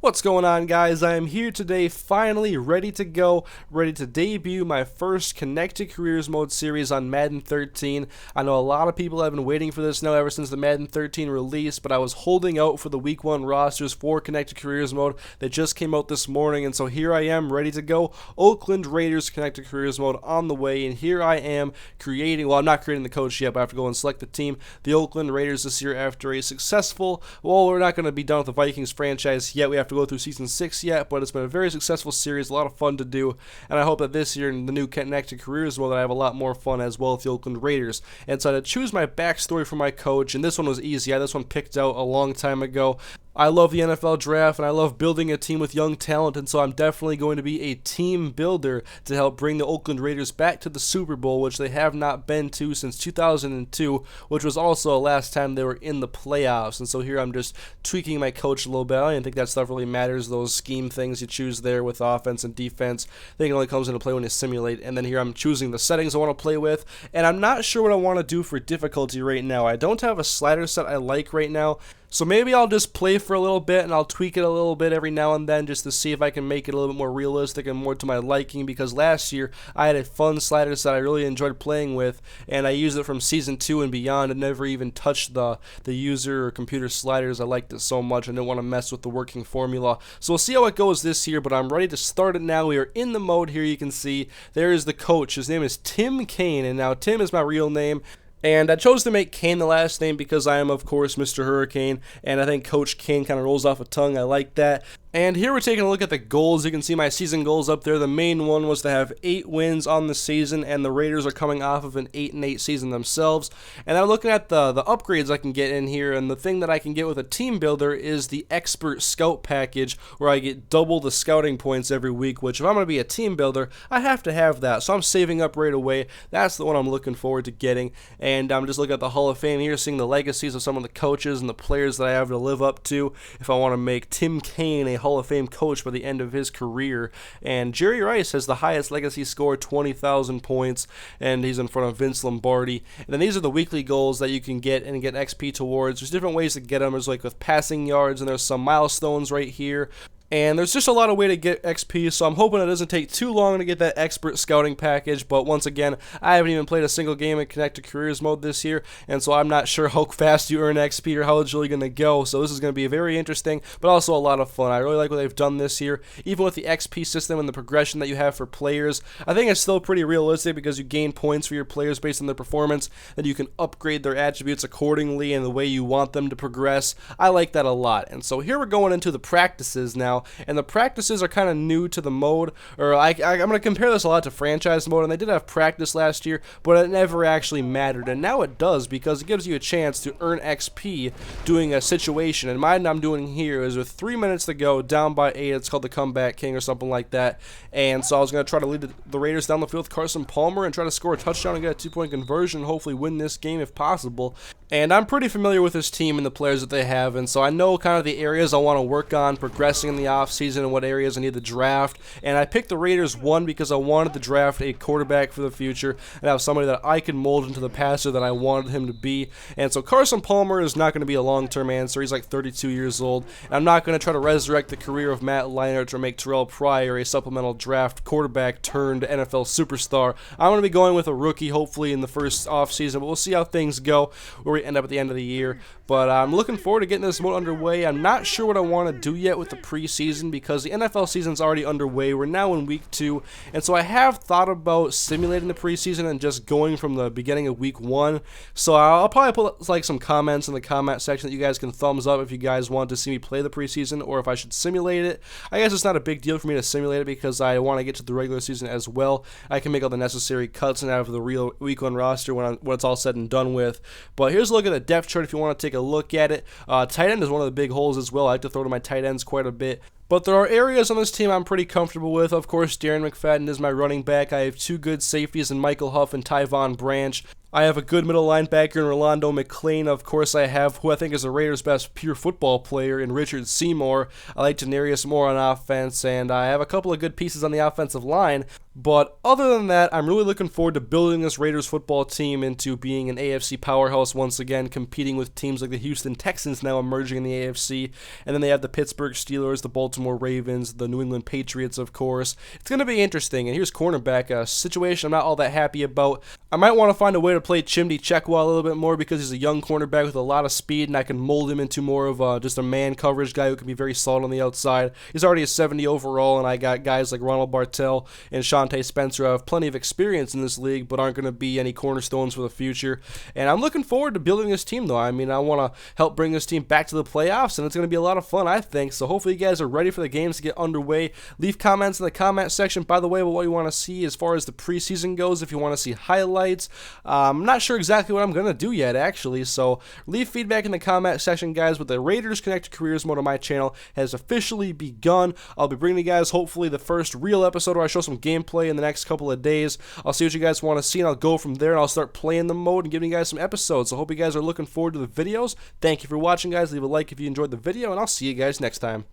What's going on, guys? I am here today, finally ready to go, ready to debut my first Connected Careers mode series on Madden 13. I know a lot of people have been waiting for this now ever since the Madden 13 release, but I was holding out for the Week 1 rosters for Connected Careers mode that just came out this morning, and so here I am ready to go. Oakland Raiders Connected Careers mode on the way, and here I am creating, well, I'm not creating the coach yet, but I have to go and select the team, the Oakland Raiders this year after a successful, well, we're not going to be done with the Vikings franchise yet. We have to go through season 6 yet, but it's been a very successful series, a lot of fun to do, and I hope that this year in the new Connected Careers mode that I have a lot more fun as well with the Oakland Raiders. And so I had to choose my backstory for my coach, and this one was easy. I had this one picked out a long time ago. I love the NFL draft, and I love building a team with young talent, and so I'm definitely going to be a team builder to help bring the Oakland Raiders back to the Super Bowl, which they have not been to since 2002, which was also the last time they were in the playoffs. And so here I'm just tweaking my coach a little bit. I don't think that stuff really matters, those scheme things you choose there with offense and defense. I think it only comes into play when you simulate, and then here I'm choosing the settings I want to play with, and I'm not sure what I want to do for difficulty right now. I don't have a slider set I like right now, so maybe I'll just play for a little bit and I'll tweak it a little bit every now and then just to see if I can make it a little bit more realistic and more to my liking, because last year I had a fun slider set I really enjoyed playing with, and I used it from season 2 and beyond and never even touched the user or computer sliders. I liked it so much I didn't want to mess with the working formula. So we'll see how it goes this year, but I'm ready to start it now. We are in the mode here. You can see there is the coach. His name is Tim Kane, and now Tim is my real name. And I chose to make Kane the last name because I am, of course, MrHurriicane, and I think Coach Kane kind of rolls off a tongue. I like that. And here we're taking a look at the goals. You can see my season goals up there. The main one was to have 8 wins on the season, and the Raiders are coming off of an 8-8 season themselves. And I'm looking at the upgrades I can get in here, and the thing that I can get with a team builder is the Expert Scout package, where I get double the scouting points every week, which if I'm going to be a team builder, I have to have that. So I'm saving up right away. That's the one I'm looking forward to getting. And I'm just looking at the Hall of Fame here, seeing the legacies of some of the coaches and the players that I have to live up to if I want to make Tim Kane a Hall of Fame coach by the end of his career. And Jerry Rice has the highest legacy score, 20,000 points, and he's in front of Vince Lombardi. And then these are the weekly goals that you can get and get XP towards. There's different ways to get them. There's like with passing yards, and there's some milestones right here. And there's just a lot of way to get XP, so I'm hoping it doesn't take too long to get that expert scouting package. But once again, I haven't even played a single game in Connected Careers mode this year, and so I'm not sure how fast you earn XP or how it's really going to go. So this is going to be very interesting, but also a lot of fun. I really like what they've done this year. Even with the XP system and the progression that you have for players, I think it's still pretty realistic because you gain points for your players based on their performance, and you can upgrade their attributes accordingly and the way you want them to progress. I like that a lot. And so here we're going into the practices now. And the practices are kind of new to the mode, or I'm going to compare this a lot to franchise mode, and they did have practice last year, but it never actually mattered, and now it does because it gives you a chance to earn XP doing a situation, and mine I'm doing here is with 3 minutes to go, down by 8, it's called the Comeback King or something like that, and so I was going to try to lead the Raiders down the field with Carson Palmer and try to score a touchdown and get a 2-point conversion and hopefully win this game if possible. And I'm pretty familiar with this team and the players that they have, and so I know kind of the areas I want to work on progressing in the offseason and what areas I need to draft. And I picked the Raiders, one, because I wanted to draft a quarterback for the future and have somebody that I could mold into the passer that I wanted him to be. And so Carson Palmer is not going to be a long-term answer. He's like 32 years old. And I'm not going to try to resurrect the career of Matt Leinart or make Terrell Pryor a supplemental draft quarterback turned NFL superstar. I'm going to be going with a rookie, hopefully, in the first offseason, but we'll see how things go, where we end up at the end of the year. But I'm looking forward to getting this mode underway. I'm not sure what I want to do yet with the preseason because the NFL season's already underway. We're now in week 2, and so I have thought about simulating the preseason and just going from the beginning of week 1. So I'll probably put like some comments in the comment section that you guys can thumbs up if you guys want to see me play the preseason or if I should simulate it. I guess it's not a big deal for me to simulate it because I want to get to the regular season as well. I can make all the necessary cuts and have the real week 1 roster when it's all said and done with. But here's a look at the depth chart if you want to take a look at it. Tight end is one of the big holes as well. I like to throw to my tight ends quite a bit. But there are areas on this team I'm pretty comfortable with. Of course, Darren McFadden is my running back. I have 2 good safeties in Michael Huff and Tyvon Branch. I have a good middle linebacker in Rolando McClain. Of course, I have who I think is the Raiders' best pure football player in Richard Seymour. I like Denarius Moore on offense, and I have a couple of good pieces on the offensive line. But other than that, I'm really looking forward to building this Raiders football team into being an AFC powerhouse once again, competing with teams like the Houston Texans now emerging in the AFC. And then they have the Pittsburgh Steelers, the Baltimore Ravens, the New England Patriots, of course. It's going to be interesting. And here's cornerback, a situation I'm not all that happy about. I might want to find a way to play Chimdi Chekwa a little bit more because he's a young cornerback with a lot of speed, and I can mold him into more of just a man coverage guy who can be very solid on the outside. He's already a 70 overall, and I got guys like Ronald Bartel and Shante Spencer who have plenty of experience in this league, but aren't going to be any cornerstones for the future. And I'm looking forward to building this team, though. I mean, I want to help bring this team back to the playoffs, and it's going to be a lot of fun, I think. So hopefully you guys are ready for the games to get underway. Leave comments in the comment section, by the way, about what you want to see as far as the preseason goes, if you want to see highlights. I'm not sure exactly what I'm going to do yet, actually, so leave feedback in the comment section, guys. But the Raiders Connected Careers mode on my channel has officially begun. I'll be bringing you guys, hopefully, the first real episode where I show some gameplay in the next couple of days. I'll see what you guys want to see, and I'll go from there, and I'll start playing the mode and giving you guys some episodes. So I hope you guys are looking forward to the videos. Thank you for watching, guys. Leave a like if you enjoyed the video, and I'll see you guys next time.